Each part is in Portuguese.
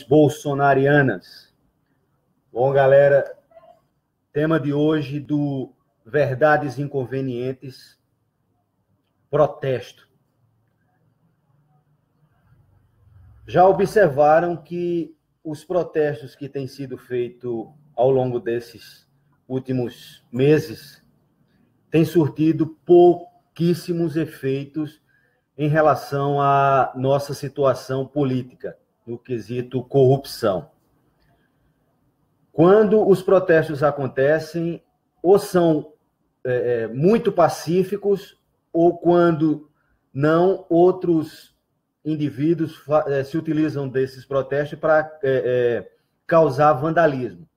bolsonarianas. Bom, galera, tema de hoje do Verdades Inconvenientes, protesto. Já observaram que os protestos que têm sido feitos ao longo desses últimos meses têm surtido pouquíssimos efeitos em relação à nossa situação política, no quesito corrupção. Quando os protestos acontecem, ou são muito pacíficos, ou quando não, outros indivíduos se utilizam desses protestos para causar vandalismo,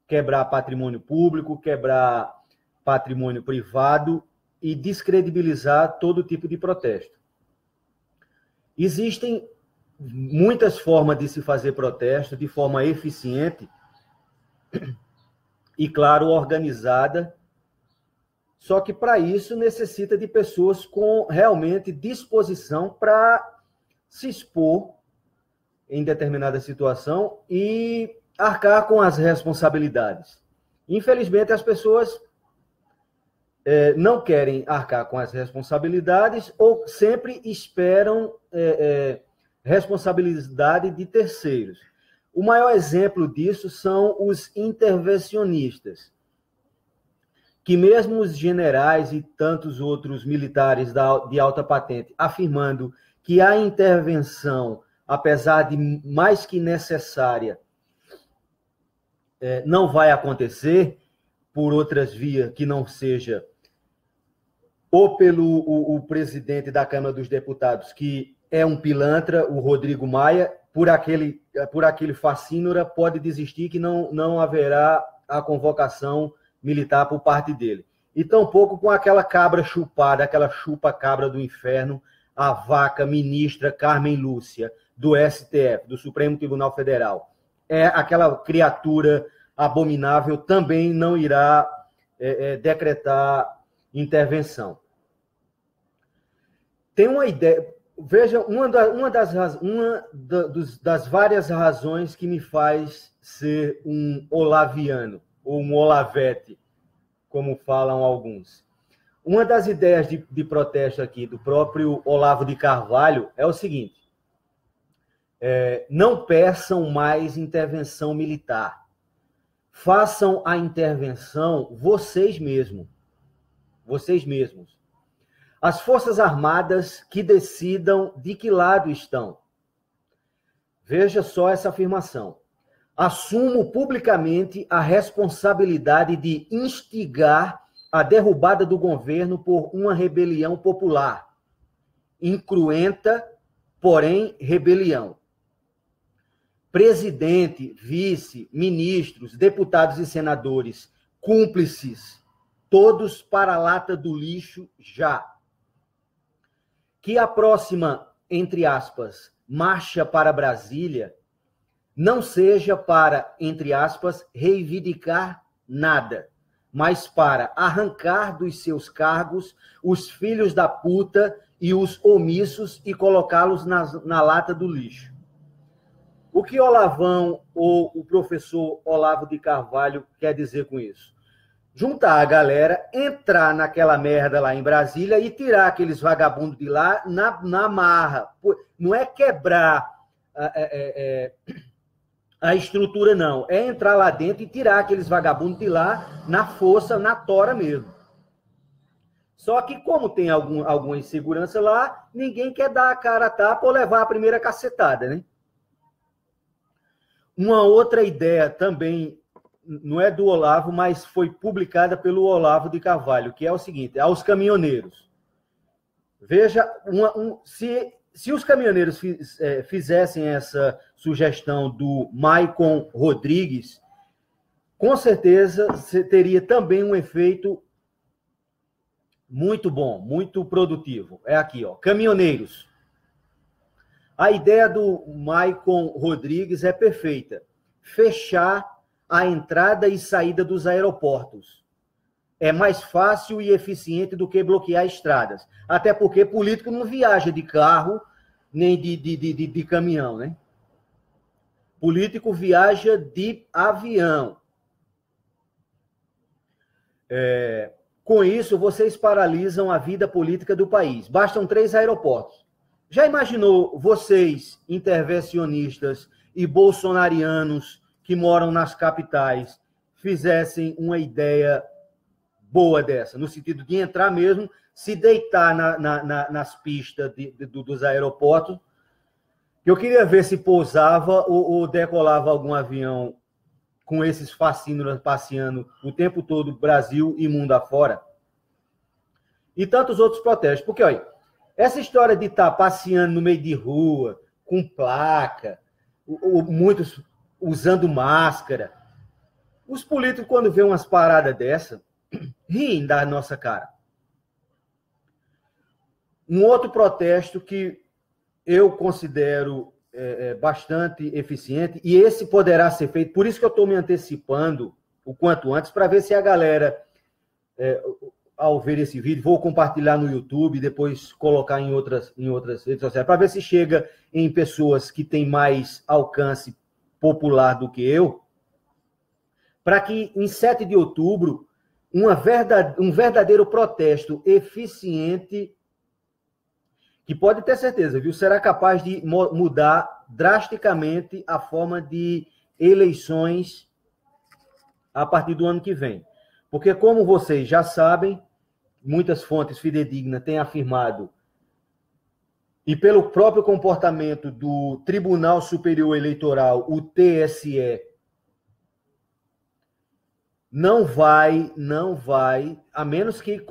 quebrar patrimônio público, quebrar patrimônio privado e descredibilizar todo tipo de protesto. Existem muitas formas de se fazer protesto de forma eficiente e, claro, organizada, só que para isso necessita de pessoas com realmente disposição para se expor em determinada situação e arcar com as responsabilidades. Infelizmente, as pessoas não querem arcar com as responsabilidades ou sempre esperam responsabilidade de terceiros. O maior exemplo disso são os intervencionistas, que mesmo os generais e tantos outros militares de alta patente afirmando que a intervenção, apesar de mais que necessária, não vai acontecer por outras vias que não seja ou pelo o presidente da Câmara dos Deputados, que é um pilantra, o Rodrigo Maia, por aquele facínora, pode desistir que não haverá a convocação militar por parte dele. E tampouco com aquela cabra chupada, aquela chupa-cabra do inferno, a vaca ministra Carmen Lúcia, do STF, do Supremo Tribunal Federal. Aquela criatura abominável também não irá decretar intervenção. Tem uma ideia... Veja, uma das várias razões que me faz ser um olaviano, ou um olavete, como falam alguns. Uma das ideias de protesto aqui do próprio Olavo de Carvalho é o seguinte: não peçam mais intervenção militar. Façam a intervenção vocês mesmos. Vocês mesmos. As Forças Armadas que decidam de que lado estão. Veja só essa afirmação. Assumo publicamente a responsabilidade de instigar a derrubada do governo por uma rebelião popular. Incruenta, porém, rebelião. Presidente, vice, ministros, deputados e senadores, cúmplices, todos para a lata do lixo já. Que a próxima, entre aspas, marcha para Brasília não seja para, entre aspas, reivindicar nada, mas para arrancar dos seus cargos os filhos da puta e os omissos e colocá-los na lata do lixo. O que Olavão ou o professor Olavo de Carvalho quer dizer com isso? Juntar a galera, entrar naquela merda lá em Brasília e tirar aqueles vagabundos de lá na marra. Não é quebrar a estrutura, não. É entrar lá dentro e tirar aqueles vagabundos de lá na força, na tora mesmo. Só que, como tem alguma insegurança lá, ninguém quer dar a cara a tapa ou levar a primeira cacetada, né? Uma outra ideia também, não é do Olavo, mas foi publicada pelo Olavo de Carvalho, que é o seguinte: aos caminhoneiros. Veja, se os caminhoneiros fizessem essa sugestão do Maicon Rodrigues, com certeza teria também um efeito muito bom, muito produtivo. É aqui, ó, caminhoneiros. A ideia do Maicon Rodrigues é perfeita. Fechar a entrada e saída dos aeroportos. É mais fácil e eficiente do que bloquear estradas. Até porque político não viaja de carro nem de caminhão, né? Político viaja de avião. Com isso, vocês paralisam a vida política do país. Bastam 3 aeroportos. Já imaginou vocês, intervencionistas e bolsonarianos que moram nas capitais, fizessem uma ideia boa dessa, no sentido de entrar mesmo, se deitar nas pistas dos aeroportos? Eu queria ver se pousava ou decolava algum avião com esses fascínoras passeando o tempo todo, Brasil e mundo afora. E tantos outros protestos. Porque, olha, essa história de estar passeando no meio de rua, com placa, muitos usando máscara, os políticos, quando vêem umas paradas dessa, riem da nossa cara. Um outro protesto que eu considero bastante eficiente, e esse poderá ser feito, por isso que eu estou me antecipando o quanto antes, para ver se a galera, ao ver esse vídeo, vou compartilhar no YouTube, depois colocar em outras redes sociais, para ver se chega em pessoas que têm mais alcance popular do que eu, para que em 7 de outubro, um verdadeiro protesto eficiente, que pode ter certeza, viu, será capaz de mudar drasticamente a forma de eleições a partir do ano que vem. Porque, como vocês já sabem, muitas fontes fidedignas têm afirmado, e pelo próprio comportamento do Tribunal Superior Eleitoral, o TSE, não vai, a menos que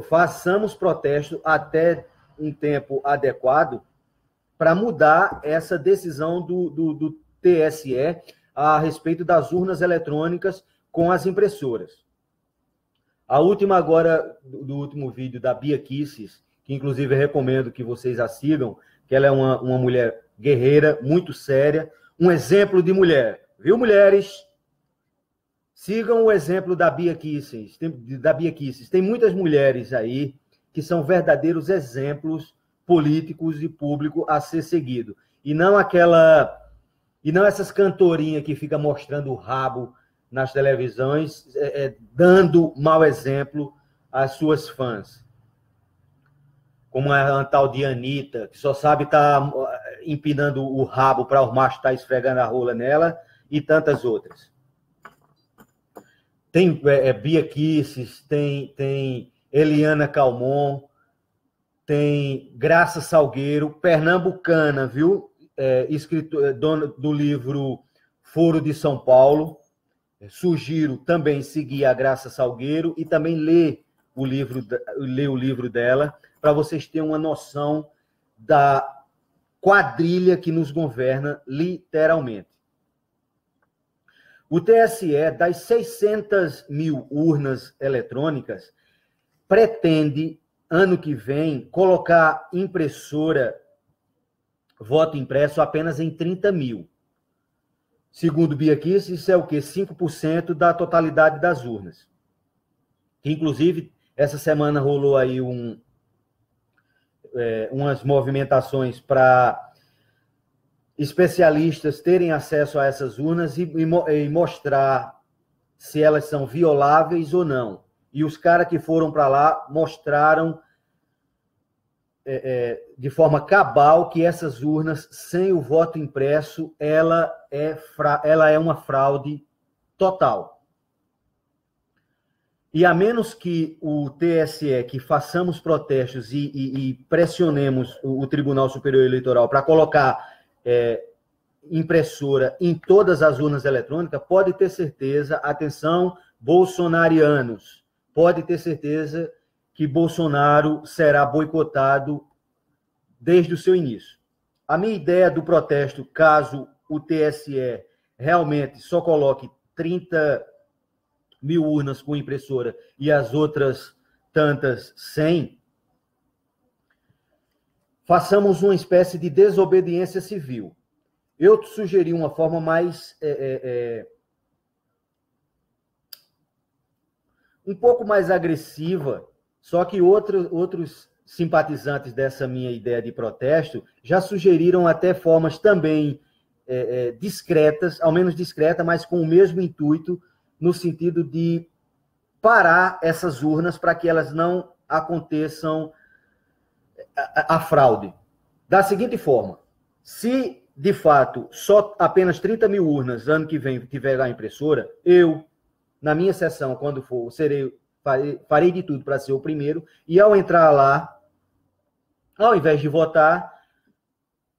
façamos protesto até um tempo adequado para mudar essa decisão do TSE a respeito das urnas eletrônicas com as impressoras. A última agora, do último vídeo da Bia Kicis, que inclusive eu recomendo que vocês a sigam, que ela é uma mulher guerreira, muito séria, um exemplo de mulher. Viu, mulheres? Sigam o exemplo da Bia Kicis. Tem muitas mulheres aí que são verdadeiros exemplos políticos e público a ser seguido. E não essas cantorinhas que ficam mostrando o rabo nas televisões, dando mau exemplo às suas fãs. Como a tal de Anitta, que só sabe estar empinando o rabo para o macho estar esfregando a rola nela, e tantas outras. Tem Bia Kicis, tem Eliana Calmon, tem Graça Salgueiro, pernambucana, viu? Dona do livro Foro de São Paulo. Sugiro também seguir a Graça Salgueiro e também ler o livro dela, para vocês terem uma noção da quadrilha que nos governa literalmente. O TSE, das 600 mil urnas eletrônicas, pretende, ano que vem, colocar impressora, voto impresso, apenas em 30 mil. Segundo Bia Kicis, isso é o quê? 5% da totalidade das urnas. Que, inclusive, essa semana rolou aí umas movimentações para especialistas terem acesso a essas urnas e mostrar se elas são violáveis ou não. E os caras que foram para lá mostraram de forma cabal que essas urnas, sem o voto impresso, ela é uma fraude total. E a menos que o TSE, que façamos protestos e pressionemos o Tribunal Superior Eleitoral para colocar impressora em todas as urnas eletrônicas, pode ter certeza, atenção, bolsonarianos, pode ter certeza que Bolsonaro será boicotado desde o seu início. A minha ideia do protesto, caso o TSE realmente só coloque 30 mil urnas com impressora e as outras tantas sem, façamos uma espécie de desobediência civil. Eu sugeri uma forma mais um pouco mais agressiva, só que outros simpatizantes dessa minha ideia de protesto já sugeriram até formas também discretas, ao menos discreta, mas com o mesmo intuito, no sentido de parar essas urnas para que elas não aconteçam a fraude. Da seguinte forma, se de fato só apenas 30 mil urnas ano que vem tiver a impressora, eu, na minha sessão, quando for, farei de tudo para ser o primeiro, e ao entrar lá, ao invés de votar,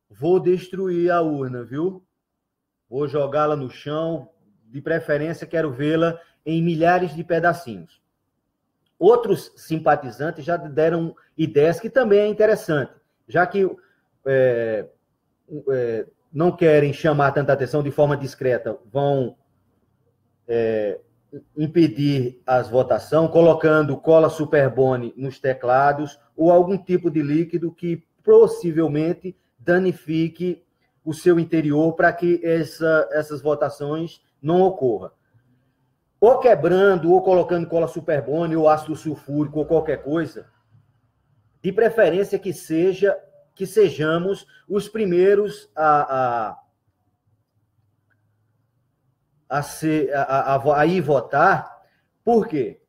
vou destruir a urna, viu? Vou jogá-la no chão, de preferência quero vê-la em milhares de pedacinhos. Outros simpatizantes já deram ideias que também é interessante, já que não querem chamar tanta atenção de forma discreta, vão impedir as votações, colocando cola Superbone nos teclados ou algum tipo de líquido que possivelmente danifique o seu interior para que essas votações não ocorram. Ou quebrando, ou colocando cola Superbone, ou ácido sulfúrico, ou qualquer coisa, de preferência que sejamos os primeiros a ir votar. Por quê?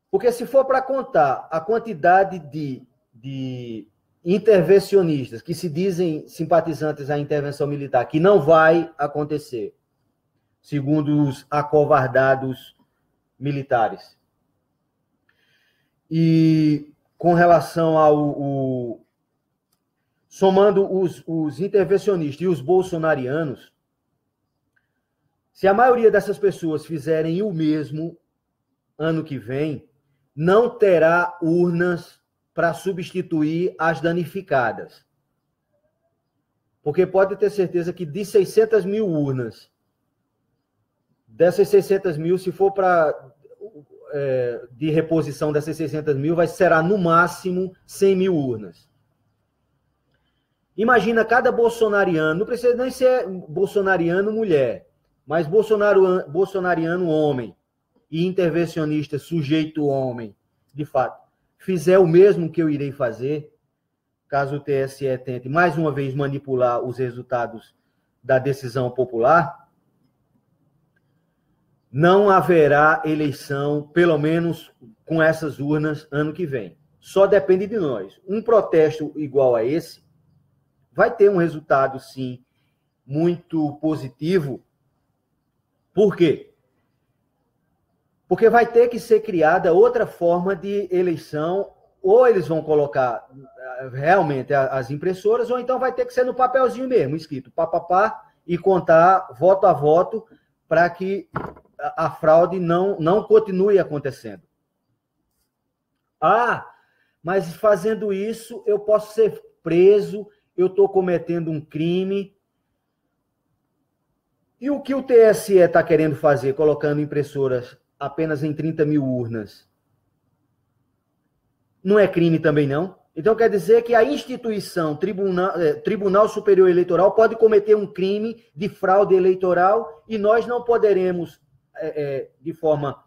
Porque se for para contar a quantidade de intervencionistas que se dizem simpatizantes à intervenção militar, que não vai acontecer, segundo os acovardados militares. E com relação ao... somando os intervencionistas e os bolsonarianos, se a maioria dessas pessoas fizerem o mesmo ano que vem, não terá urnas para substituir as danificadas. Porque pode ter certeza que de 600 mil urnas, dessas 600 mil, se for de reposição dessas 600 mil, será no máximo 100 mil urnas. Imagina cada bolsonariano, não precisa nem ser bolsonariano mulher, mas bolsonariano homem e intervencionista sujeito homem, de fato, fizer o mesmo que eu irei fazer, caso o TSE tente mais uma vez manipular os resultados da decisão popular, não haverá eleição, pelo menos com essas urnas, ano que vem. Só depende de nós. Um protesto igual a esse vai ter um resultado, sim, muito positivo. Por quê? Porque vai ter que ser criada outra forma de eleição, ou eles vão colocar realmente as impressoras, ou então vai ter que ser no papelzinho mesmo, escrito papapá, e contar voto a voto, para que a fraude não continue acontecendo. Ah, mas fazendo isso eu posso ser preso, eu estou cometendo um crime. E o que o TSE está querendo fazer, colocando impressoras apenas em 30 mil urnas? Não é crime também, não? Então quer dizer que a instituição Tribunal Superior Eleitoral pode cometer um crime de fraude eleitoral e nós não poderemos, de forma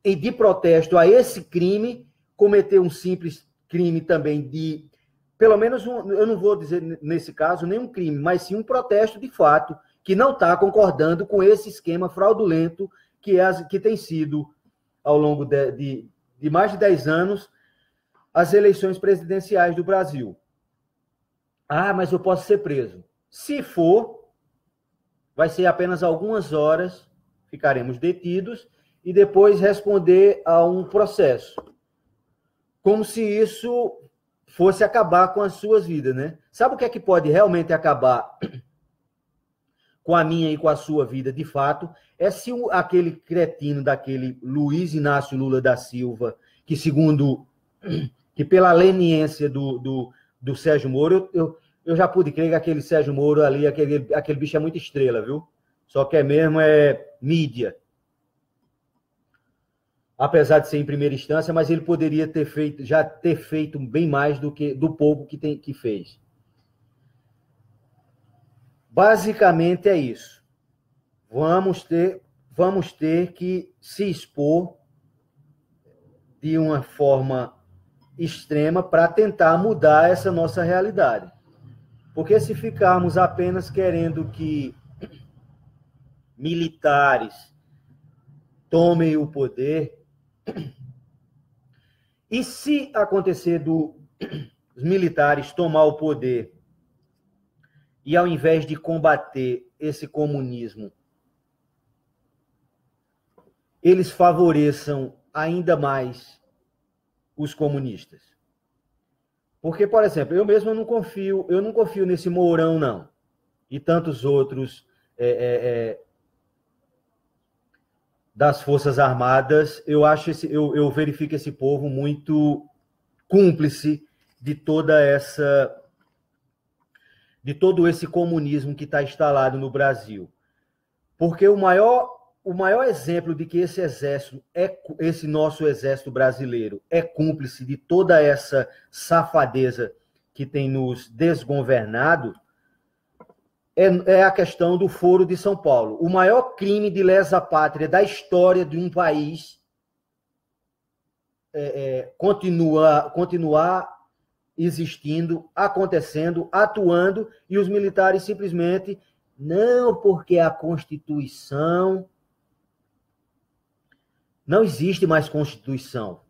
de protesto a esse crime, cometer um simples crime também de, pelo menos, eu não vou dizer nesse caso nenhum crime, mas sim um protesto de fato, que não está concordando com esse esquema fraudulento que tem sido, ao longo de mais de 10 anos, as eleições presidenciais do Brasil. Ah, mas eu posso ser preso. Se for, vai ser apenas algumas horas, ficaremos detidos, e depois responder a um processo. Como se isso fosse acabar com as suas vidas, né? Sabe o que é que pode realmente acabar com a minha e com a sua vida, de fato? É se aquele cretino daquele Luiz Inácio Lula da Silva, que pela leniência do Sérgio Moro, eu já pude crer que aquele Sérgio Moro ali, aquele bicho é muito estrela, viu? Só que mesmo mídia. Apesar de ser em primeira instância, mas ele poderia já ter feito bem mais do pouco que fez. Basicamente é isso. Vamos ter que se expor de uma forma extrema para tentar mudar essa nossa realidade. Porque se ficarmos apenas querendo que militares tomem o poder, e se acontecer dos militares tomar o poder e, ao invés de combater esse comunismo, eles favoreçam ainda mais os comunistas? Porque, por exemplo, eu mesmo não confio nesse Mourão, não, e tantos outros das Forças Armadas. Eu verifico esse povo muito cúmplice de todo esse comunismo que está instalado no Brasil. Porque o maior exemplo de que esse nosso exército brasileiro é cúmplice de toda essa safadeza que tem nos desgovernado é a questão do Foro de São Paulo. O maior crime de lesa pátria da história de um país continuar existindo, acontecendo, atuando, e os militares simplesmente não, porque a Constituição... Não existe mais Constituição.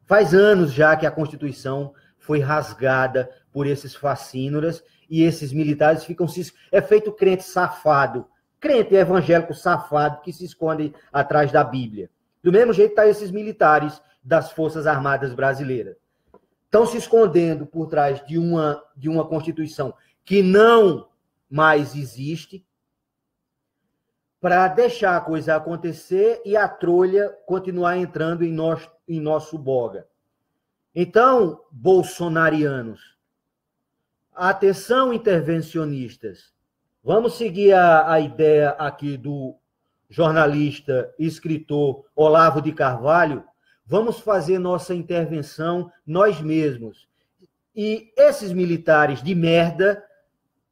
Faz anos já que a Constituição foi rasgada por esses facínoras, e esses militares ficam é feito crente safado, crente evangélico safado que se esconde atrás da Bíblia. Do mesmo jeito estão esses militares das Forças Armadas brasileiras. Estão se escondendo por trás de uma Constituição que não mais existe, para deixar a coisa acontecer e a trolha continuar entrando em nosso boga. Então, bolsonarianos, atenção, intervencionistas, vamos seguir a ideia aqui do jornalista e escritor Olavo de Carvalho, vamos fazer nossa intervenção nós mesmos. E esses militares de merda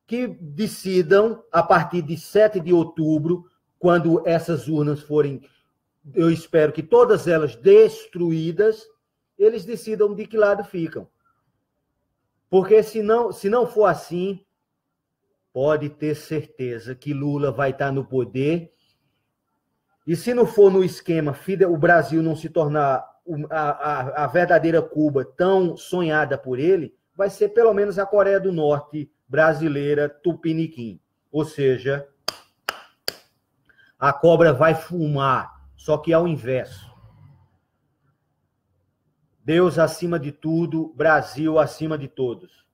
que decidam, a partir de 7 de outubro, quando essas urnas forem, eu espero que todas elas destruídas, eles decidam de que lado ficam. Porque se não for assim, pode ter certeza que Lula vai estar no poder. E se não for no esquema, o Brasil não se tornar a verdadeira Cuba tão sonhada por ele, vai ser pelo menos a Coreia do Norte brasileira tupiniquim. Ou seja, a cobra vai fumar, só que ao inverso. Deus acima de tudo, Brasil acima de todos.